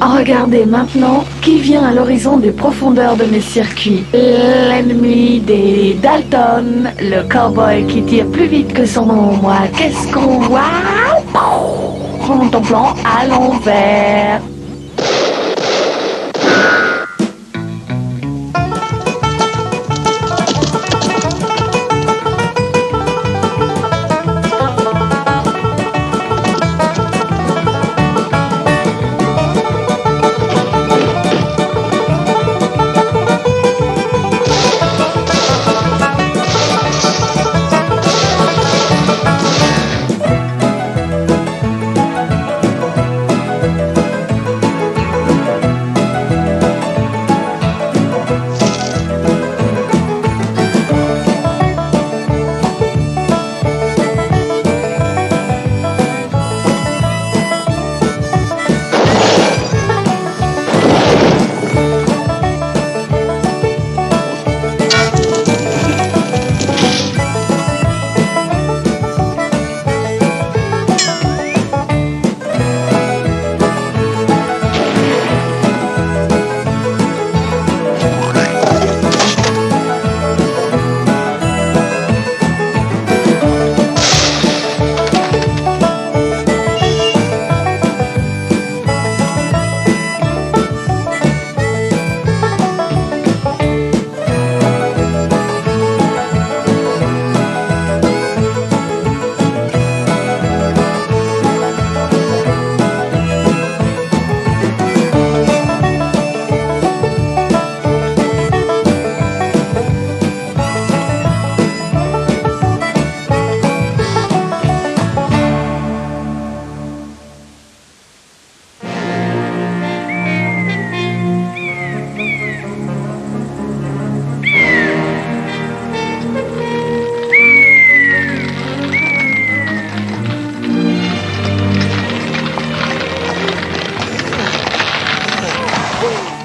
Regardez maintenant qui vient à l'horizon des profondeurs de mes circuits. L'ennemi des Dalton, le cowboy qui tire plus vite que son ombre. Qu'est-ce qu'on voit? Prends ton plan à l'envers.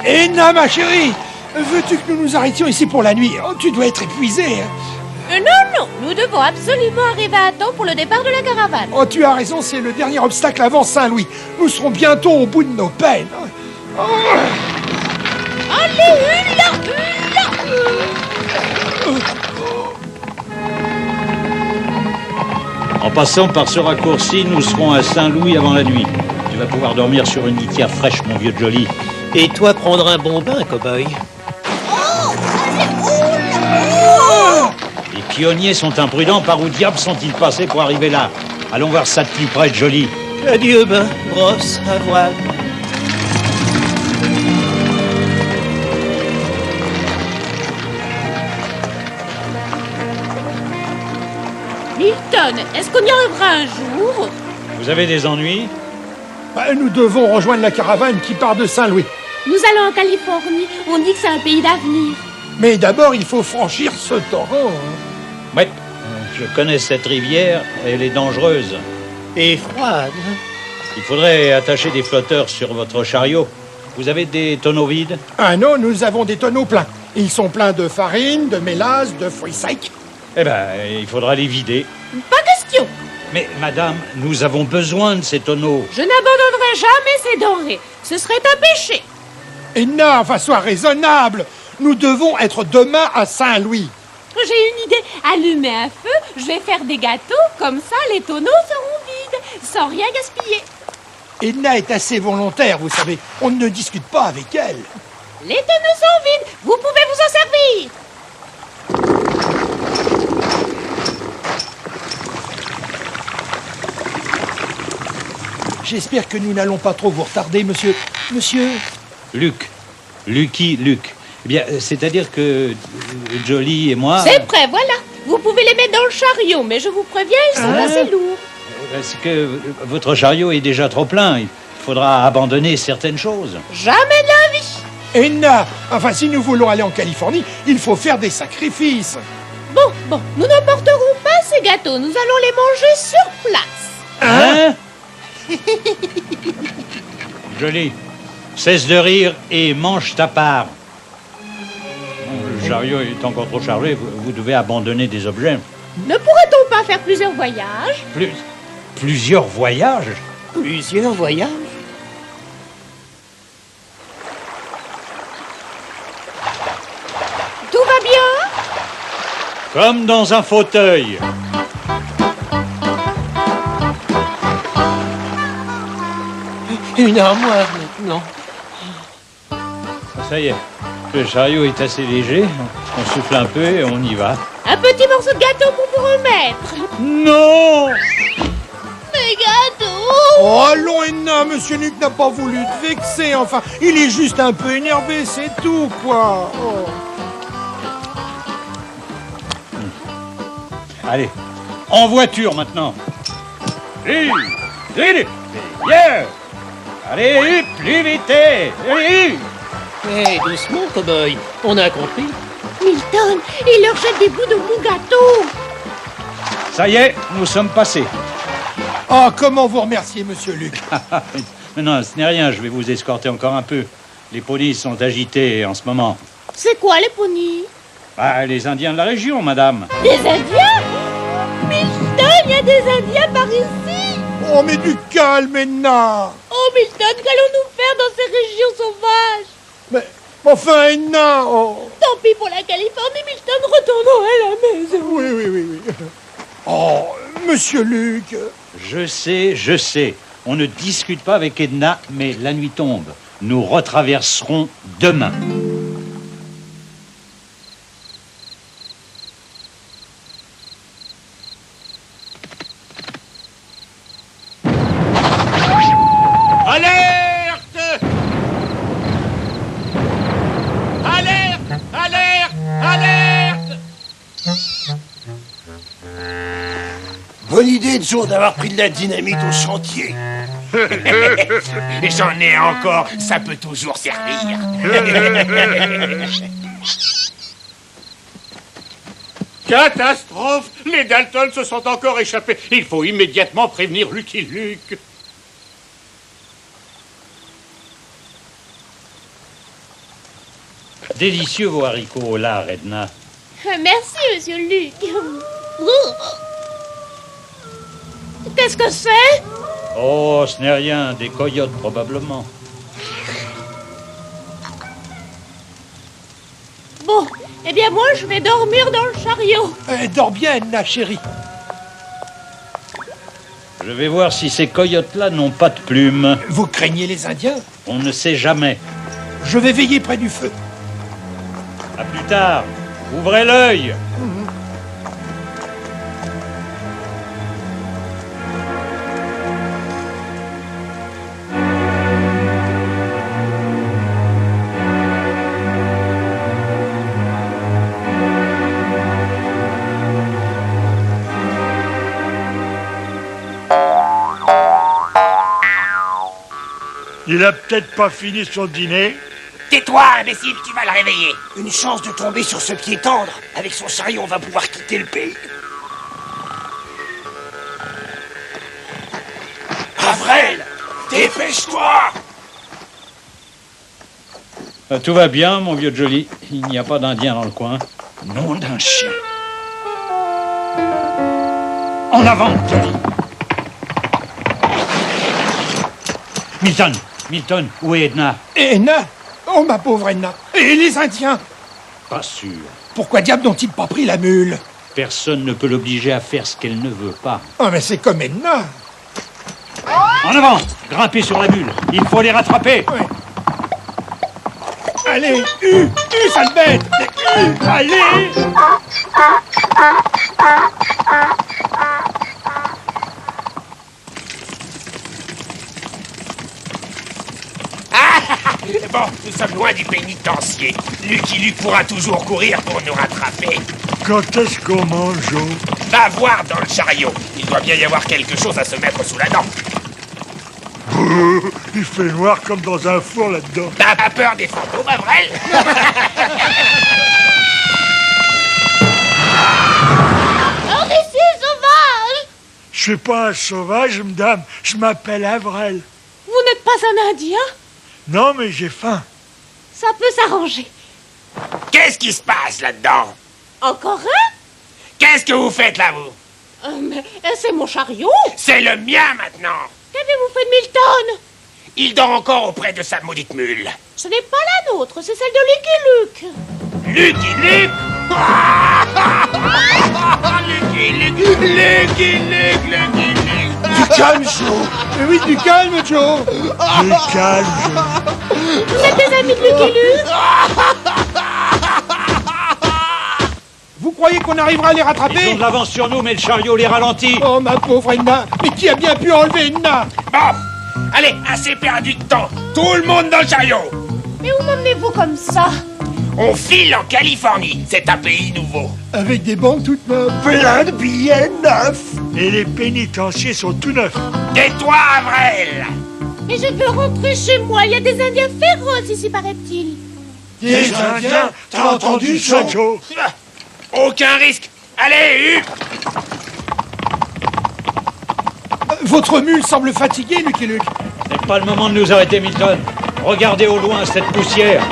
Edna, ma chérie, veux-tu que nous nous arrêtions ici pour la nuit? Oh, tu dois être épuisée. Non, nous devons absolument arriver à temps pour le départ de la caravane. Oh, tu as raison, c'est le dernier obstacle avant Saint-Louis. Nous serons bientôt au bout de nos peines. Oh. Allez, hula. En passant par ce raccourci, nous serons à Saint-Louis avant la nuit. Tu vas pouvoir dormir sur une litière fraîche, mon vieux Jolly. Et toi prendre un bon bain, cow-boy. Les pionniers sont imprudents. Par où diable sont-ils passés pour arriver là? Allons voir ça de plus près, Jolly. Adieu, bain, brosse, à voile. Milton, est-ce qu'on y arrivera un jour? Vous avez des ennuis? Nous devons rejoindre la caravane qui part de Saint-Louis. Nous allons en Californie. On dit que c'est un pays d'avenir. Mais d'abord, il faut franchir ce torrent. Ouais, je connais cette rivière. Elle est dangereuse. Et froide. Il faudrait attacher des flotteurs sur votre chariot. Vous avez des tonneaux vides? Ah non, nous avons des tonneaux pleins. Ils sont pleins de farine, de mélasse, de fruits secs. Eh ben, il faudra les vider. Pas question. Mais, madame, nous avons besoin de ces tonneaux. Je n'abandonnerai jamais ces denrées. Ce serait un péché. Edna, enfin, sois raisonnable. Nous devons être demain à Saint-Louis. J'ai une idée. Allumer un feu, je vais faire des gâteaux. Comme ça, les tonneaux seront vides, sans rien gaspiller. Edna est assez volontaire, vous savez. On ne discute pas avec elle. Les tonneaux sont vides. Vous pouvez vous en servir. J'espère que nous n'allons pas trop vous retarder, monsieur. Monsieur... Luc. Luc. Eh bien, c'est-à-dire que Jolly et moi... C'est prêt, voilà. Vous pouvez les mettre dans le chariot, mais je vous préviens, ils sont assez lourds. Parce que votre chariot est déjà trop plein. Il faudra abandonner certaines choses. Jamais de la vie. Edna, enfin, si nous voulons aller en Californie, il faut faire des sacrifices. Bon, nous n'emporterons pas ces gâteaux. Nous allons les manger sur place. Hein? Jolly, cesse de rire et mange ta part. Bon, le chariot est encore trop chargé. Vous devez abandonner des objets. Ne pourrait-on pas faire plusieurs voyages? Plusieurs voyages? Plusieurs voyages? Comme dans un fauteuil. Une armoire maintenant. Ça y est, le chariot est assez léger. On souffle un peu et on y va. Un petit morceau de gâteau pour vous remettre. Non! Mes gâteaux. Oh, allons, Edna, Monsieur Luc n'a pas voulu te vexer, enfin, il est juste un peu énervé, c'est tout, quoi. Oh. Allez, en voiture maintenant. Plus vite, yeah. Allez, plus vite. Allez. Hé, doucement, cow-boy. On a compris. Milton, il leur jette des bouts de mon gâteau. Ça y est, nous sommes passés. Ah, comment vous remercier, Monsieur Luc? Mais non, ce n'est rien, je vais vous escorter encore un peu. Les poneys sont agités en ce moment. C'est quoi les poneys? Ah, les Indiens de la région, madame. Des Indiens? Milton, il y a des Indiens par ici. Oh, mais du calme, Edna. Oh Milton, qu'allons-nous faire dans ces régions sauvages? Mais, enfin, Edna, oh. Tant pis pour la Californie, Milton, retournons à la maison. Oui. Oh, Monsieur Luc. Je sais. On ne discute pas avec Edna, mais la nuit tombe. Nous retraverserons demain. Alerte! Alerte! Alerte! Alerte! Bonne idée, Joe, d'avoir pris de la dynamite au chantier. J'en ai encore, ça peut toujours servir. Catastrophe! Les Dalton se sont encore échappés. Il faut immédiatement prévenir Lucky Luke. Délicieux vos haricots au lard, Edna. Merci, monsieur Luc. Qu'est-ce que c'est? Oh, ce n'est rien, des coyotes probablement. Bon, eh bien moi je vais dormir dans le chariot. Dors bien, Edna, chérie. Je vais voir si ces coyotes-là n'ont pas de plumes. Vous craignez les Indiens? On ne sait jamais. Je vais veiller près du feu. À plus tard. Ouvrez l'œil. Il a peut-être pas fini son dîner. Tais-toi, imbécile, tu vas le réveiller. Une chance de tomber sur ce pied tendre. Avec son chariot, on va pouvoir quitter le pays. Avrel, dépêche-toi! Tout va bien, mon vieux Jolly. Il n'y a pas d'Indien dans le coin. Nom d'un chien. En avant, Jolly. Milton, où est Edna? Edna? Oh, ma pauvre Edna. Et les Indiens? Pas sûr. Pourquoi diable n'ont-ils pas pris la mule? Personne ne peut l'obliger à faire ce qu'elle ne veut pas. Oh, mais c'est comme Edna. En avant! Grimpez sur la mule. Il faut les rattraper. Ouais. Allez, sale bête! Allez! Bon, nous sommes loin du pénitencier. Lucky Luke pourra toujours courir pour nous rattraper. Quand est-ce qu'on mange, Joe? Va voir dans le chariot. Il doit bien y avoir quelque chose à se mettre sous la dent. Il fait noir comme dans un four là-dedans. T'as pas peur des fantômes, Avrel? Hors d'ici, sauvage! Je suis pas un sauvage, madame. Je m'appelle Avrel. Vous n'êtes pas un Indien? Non, mais j'ai faim. Ça peut s'arranger. Qu'est-ce qui se passe là-dedans? Encore un? Qu'est-ce que vous faites là, vous? Mais c'est mon chariot. C'est le mien maintenant. Qu'avez-vous fait de Milton? Il dort encore auprès de sa maudite mule. Ce n'est pas la nôtre, c'est celle de Lucky Luke. Lucky Luke? Lucky Luke. Du calme, Joe. Mais oui, du calme, Joe. Du calme, Vous êtes des amis de Lucky Luke? Vous croyez qu'on arrivera à les Ils ont rattraper? de l'avance sur nous, mais le chariot les ralentit. Oh, ma pauvre Edna. Mais qui a bien pu enlever Edna? Bon, allez, assez perdu de temps. Tout le monde dans le chariot. Mais où m'emmenez-vous comme ça? On file en Californie. C'est un pays nouveau. Avec des banques toutes neuves. Plein de billets neufs. Et les pénitenciers sont tout neufs. Et toi, Avril? Mais je veux rentrer chez moi, il y a des Indiens féroces ici, paraît-il. Des Indiens, t'as entendu ça, Joe? Aucun risque. Allez, Hugues. Votre mule semble fatiguée, Lucky Luke. Ce n'est pas le moment de nous arrêter, Milton. Regardez au loin cette poussière.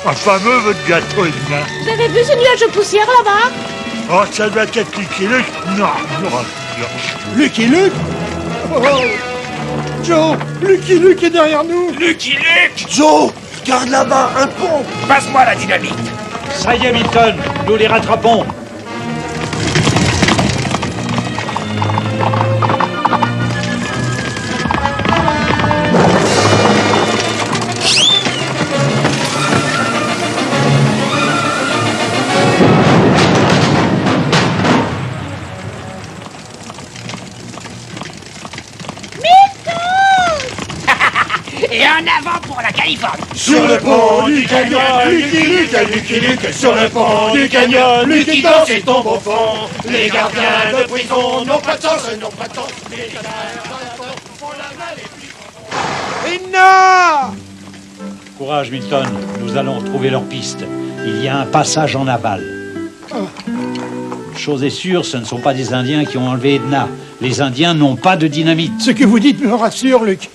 Un fameux votre gâteau, Edna. Vous avez vu ce nuage de poussière là-bas? Oh, ça doit être Lucky Luke. Non. Lucky Luke? Oh. Joe, Lucky Luke est derrière nous. Lucky Luke. Joe, regarde là-bas, un pont. Passe-moi la dynamite. Ça y est, Milton, nous les rattrapons. Et en avant pour la Californie. Sur le pont du canyon, Lucky Luke, sur le pont du canyon, Lucky danse et tombe au fond. Les gardiens de prison n'ont pas de chance, n'ont pas de chance. Les gardiens font la malle et puis... Edna! Courage, Milton, nous allons trouver leur piste. Il y a un passage en aval. Une chose est sûre, ce ne sont pas des Indiens qui ont enlevé Edna. Les Indiens n'ont pas de dynamite. Ce que vous dites me rassure, Luke.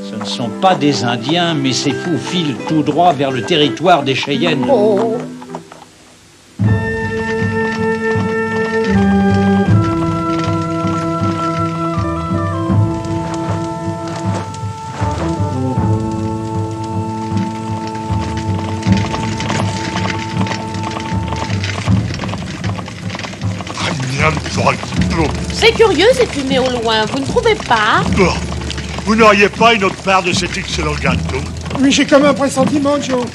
Ce ne sont pas des Indiens, mais ces fous filent tout droit vers le territoire des Cheyennes. Oh. C'est curieux ces fumées au loin, vous ne trouvez pas? Vous n'auriez pas une autre part de cet excellent gâteau? Oui, j'ai comme un pressentiment, Joe.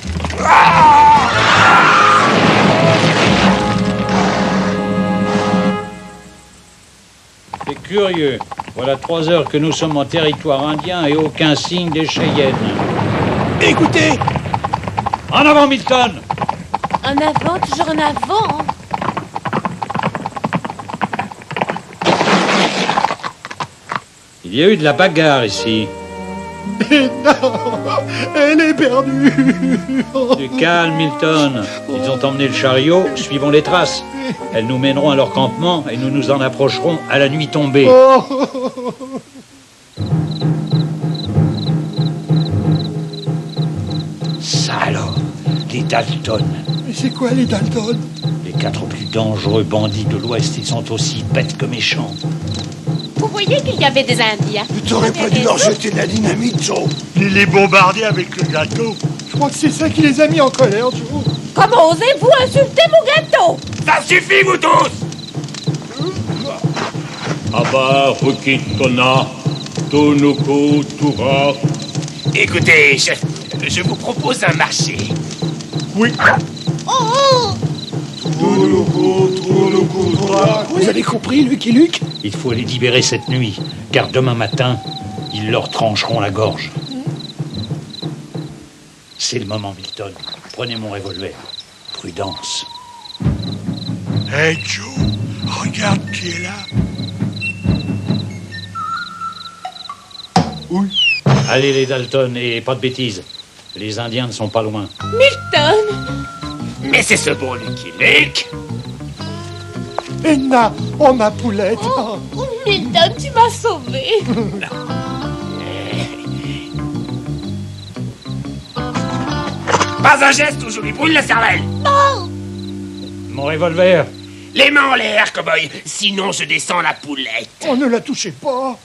C'est curieux. Voilà 3 heures que nous sommes en territoire indien et aucun signe des Cheyennes. Écoutez! En avant, Milton! En avant, toujours en avant. Il y a eu de la bagarre ici. Elle est perdue. Du calme, Milton. Ils ont emmené le chariot, suivons les traces. Elles nous mèneront à leur campement et nous nous en approcherons à la nuit tombée. Ça alors, les Dalton. Mais c'est quoi les Dalton? Les 4 plus dangereux bandits de l'Ouest, ils sont aussi bêtes que méchants. Vous voyez qu'il y avait des Indiens. Tu t'aurais pas dû leur jeter de la dynamite, Joe. Les bombarder avec le gâteau. Je crois que c'est ça qui les a mis en colère, Joe. Comment osez-vous insulter mon gâteau? Ça suffit, vous tous. Abba, Rukitona, Tonuko, Tura. Écoutez, chef, je vous propose un marché. Oui. Vous avez compris, Lucky Luke? Il faut les libérer cette nuit, car demain matin, ils leur trancheront la gorge. C'est le moment, Milton. Prenez mon revolver. Prudence. Hey, Joe, regarde qui est là. Oui. Allez, les Dalton, et pas de bêtises. Les Indiens ne sont pas loin. Milton! Mais c'est ce bon Lucky Luke. Edna, oh ma poulette. Oh, Milton, tu m'as sauvé. Pas un geste ou je lui brûle la cervelle. Mon revolver. Les mains en l'air, cow-boy. Sinon, je descends la poulette. Oh, ne la touchez pas.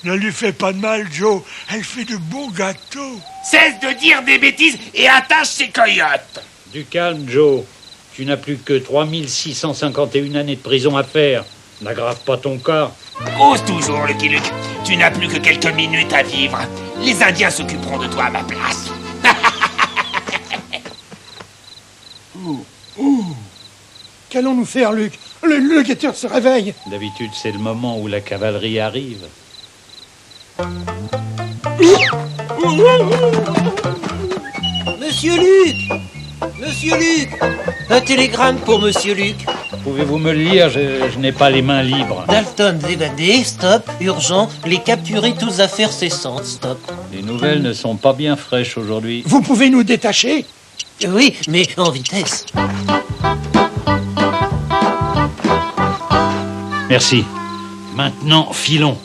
Ne lui fais pas de mal, Joe. Elle fait de bons gâteaux. Cesse de dire des bêtises et attache ces coyotes. Du calme, Joe. Tu n'as plus que 3651 années de prison à faire. N'aggrave pas ton cas. Ose toujours, Lucky Luke. Tu n'as plus que quelques minutes à vivre. Les Indiens s'occuperont de toi à ma place. Qu'allons-nous faire, Luc? Le guetteur se réveille. D'habitude, c'est le moment où la cavalerie arrive. Monsieur Luc! Monsieur Luc! Un télégramme pour Monsieur Luc. Pouvez-vous me le lire? Je n'ai pas les mains libres. Dalton évadé, stop, urgent, les capturer toutes affaires cessantes, stop. Les nouvelles ne sont pas bien fraîches aujourd'hui. Vous pouvez nous détacher? Oui, mais en vitesse. Merci. Maintenant, filons.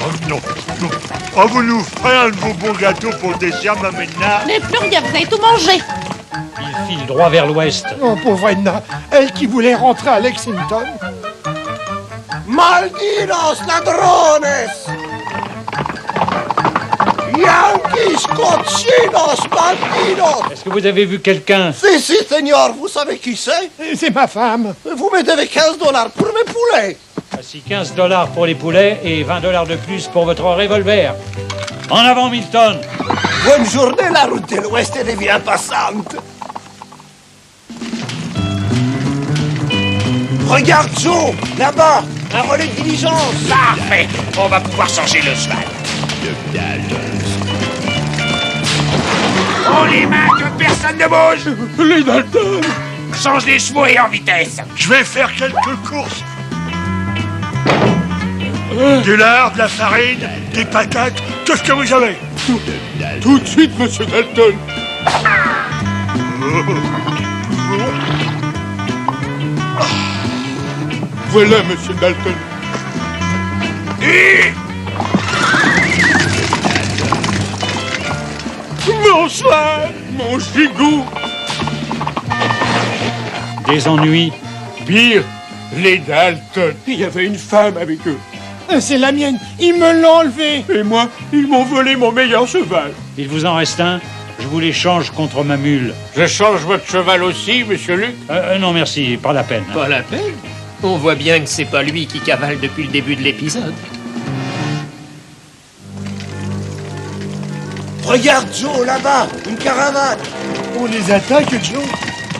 Oh non, non. Oh, vous nous ferez un de vos bons gâteaux pour le dessert, ma Edna. Mais plus rien, vous avez tout mangé. Il file droit vers l'ouest. Oh, pauvre Edna, elle qui voulait rentrer à Lexington. Malditos ladrones! Yankees, cochinos, bandidos! Est-ce que vous avez vu quelqu'un? Si, senor, vous savez qui c'est? C'est ma femme. Vous me devez $15 pour mes poulets. Voici $15 pour les poulets et $20 de plus pour votre revolver. En avant, Milton! Bonne journée, la route de l'Ouest est bien passante. Regarde, Joe, là-bas, un relais de diligence. Parfait, on va pouvoir changer le cheval. Oh, les mains, que personne ne bouge. Les Dalton. Change les chevaux et en vitesse. Je vais faire quelques courses. Du lard, de la farine, des patates, tout ce que vous avez. Tout de suite, monsieur Dalton. Voilà, monsieur Dalton. Mon cheval, mon gigot. Des ennuis. Pire, les Dalton. Il y avait une femme avec eux. C'est la mienne. Ils me l'ont enlevé. Et moi, ils m'ont volé mon meilleur cheval. Il vous en reste un? Je vous l'échange contre ma mule. Je change votre cheval aussi, monsieur Luc? Non, merci, pas la peine. Pas la peine. On voit bien que c'est pas lui qui cavale depuis le début de l'épisode. Regarde, Joe, là-bas, une caravane. On les attaque, Joe.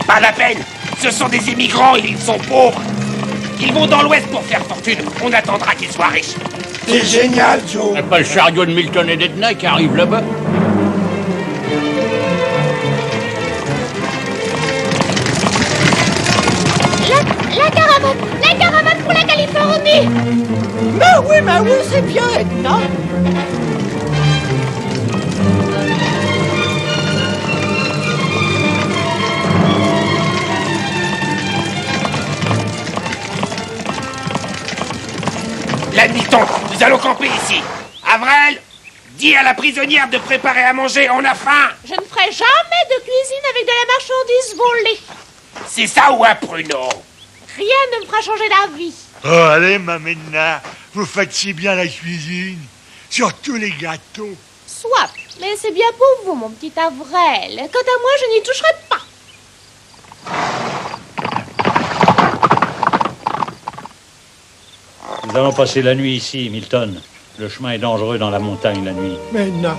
Pas la peine. Ce sont des immigrants et ils sont pauvres. Ils vont dans l'Ouest pour faire fortune. On attendra qu'ils soient riches. C'est génial, Joe. C'est pas le chariot de Milton et d'Edna qui arrive là-bas? La caravane pour la Californie. Mais oui, c'est bien, Edna. L'admiton, nous allons camper ici. Avril, dis à la prisonnière de préparer à manger, on a faim. Je ne ferai jamais de cuisine avec de la marchandise volée. C'est ça ou un pruneau? Rien ne me fera changer d'avis. Oh, allez, ma Edna, vous faites si bien la cuisine. Surtout les gâteaux. Soit, mais c'est bien pour vous, mon petit Avril. Quant à moi, je n'y toucherai pas. Nous allons passer la nuit ici, Milton. Le chemin est dangereux dans la montagne la nuit. Mais Edna,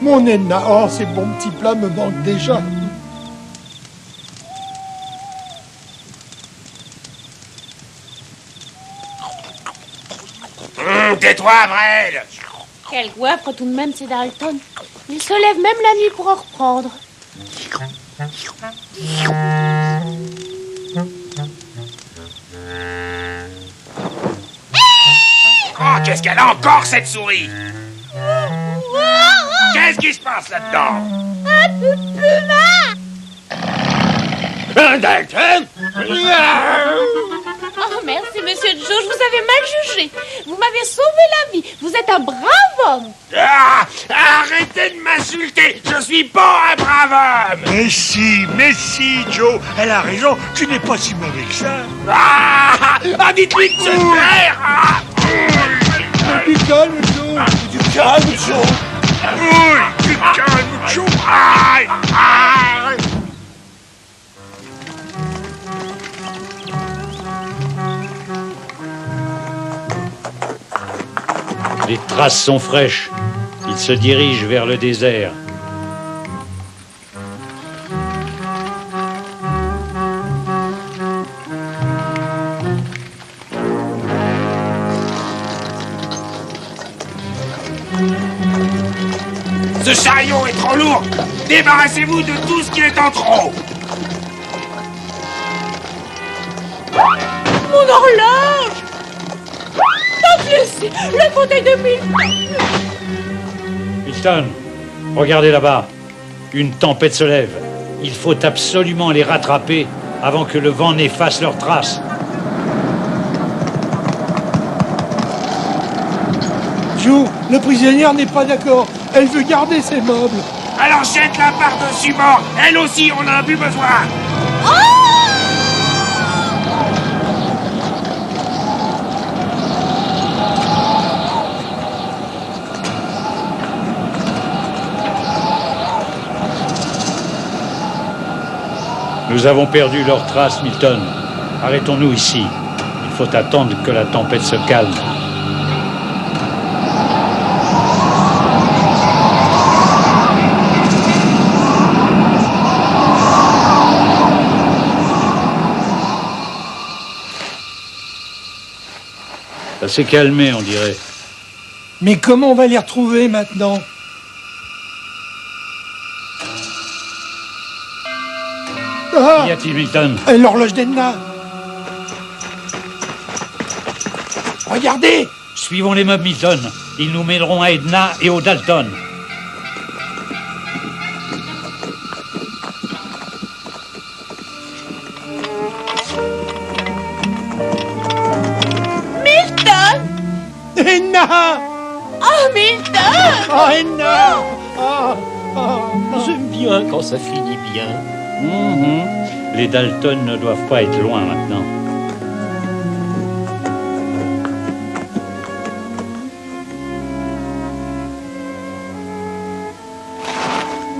mon Edna, oh, ces bons petits plats me manquent déjà. Tais-toi, Avril. Quel goiffre tout de même, ces Dalton. Ils se lèvent même la nuit pour en reprendre. Oh, qu'est-ce qu'elle a encore, cette souris? Qu'est-ce qui se passe là-dedans? Un Dalton? Oh, merci, monsieur Joe, je vous avais mal jugé. Vous m'avez sauvé la vie. Vous êtes un brave homme. Ah, arrêtez de m'insulter. Je suis pas un brave homme. Mais si, Joe, elle a raison, tu n'es pas si mauvais que ça. Dites-lui de se taire. Du calme, Joe. Du calme, Joe. Oui, tu te calmes, Joe. Aïe, aïe. Les traces sont fraîches. Ils se dirigent vers le désert. Ce chariot est trop lourd. Débarrassez-vous de tout ce qui est en trop. Mon horloge. Donc, le fauteuil de Milton. Milton, regardez là-bas. Une tempête se lève. Il faut absolument les rattraper avant que le vent n'efface leurs traces. Joe, la prisonnière n'est pas d'accord. Elle veut garder ses meubles. Alors jette-la par-dessus bord. Elle aussi, on en a plus besoin. Nous avons perdu leurs traces, Milton. Arrêtons-nous ici. Il faut attendre que la tempête se calme. Ça s'est calmé, on dirait. Mais comment on va les retrouver maintenant? Ah, Qu'y a-t-il, Milton? l'horloge d'Edna. Regardez. Suivons les meubles, Milton. Ils nous mèneront à Edna et au Dalton. Edna. Oh, Milton. Oh, Edna. Oh, oh. J'aime bien quand ça finit bien. Les Dalton ne doivent pas être loin maintenant.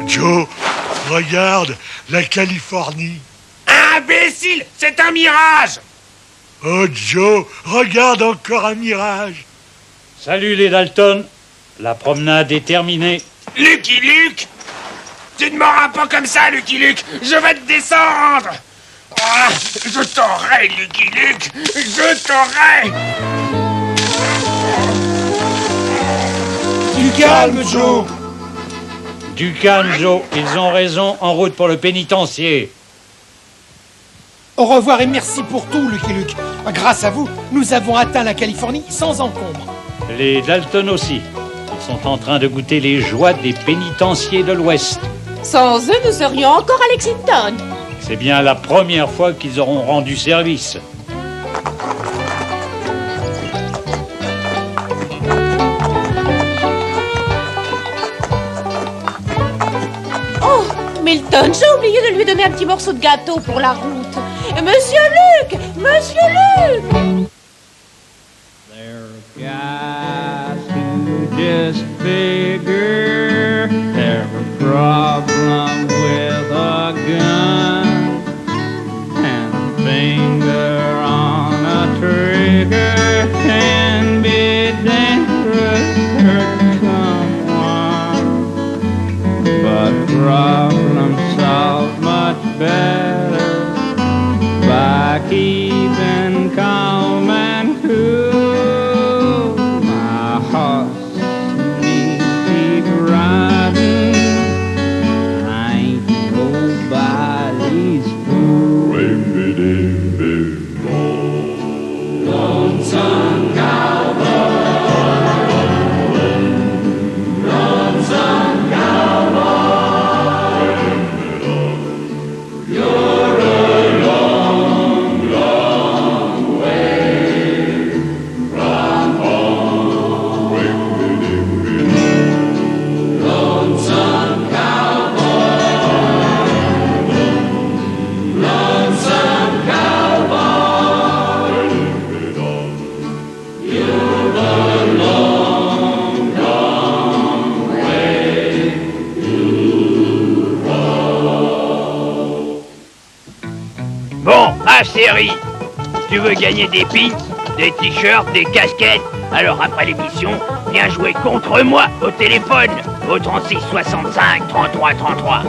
Joe, regarde, la Californie. Imbécile, c'est un mirage. Oh, Joe, regarde encore un mirage. Salut les Dalton. La promenade est terminée. Lucky Luke, tu ne m'auras pas comme ça, Lucky Luke. Je vais te descendre. Ah, je t'aurai, Lucky Luke. Je t'aurai. Du calme, Joe. Du calme, Joe. Ils ont raison. En route pour le pénitencier. Au revoir et merci pour tout, Lucky Luke. Grâce à vous, nous avons atteint la Californie sans encombre. Les Dalton aussi. Ils sont en train de goûter les joies des pénitenciers de l'Ouest. Sans eux, nous serions encore à Lexington. C'est bien la première fois qu'ils auront rendu service. Oh, Milton, j'ai oublié de lui donner un petit morceau de gâteau pour la route. Monsieur Luc! Monsieur Luc! There are guys who just figure they're a problem with a gun and a finger on a trigger can be dangerous for someone, but problems solved much better by keeping calm and cool. My horse la série. Tu veux gagner des pins, des t-shirts, des casquettes? Alors après l'émission, viens jouer contre moi au téléphone, au 36 65 33 33.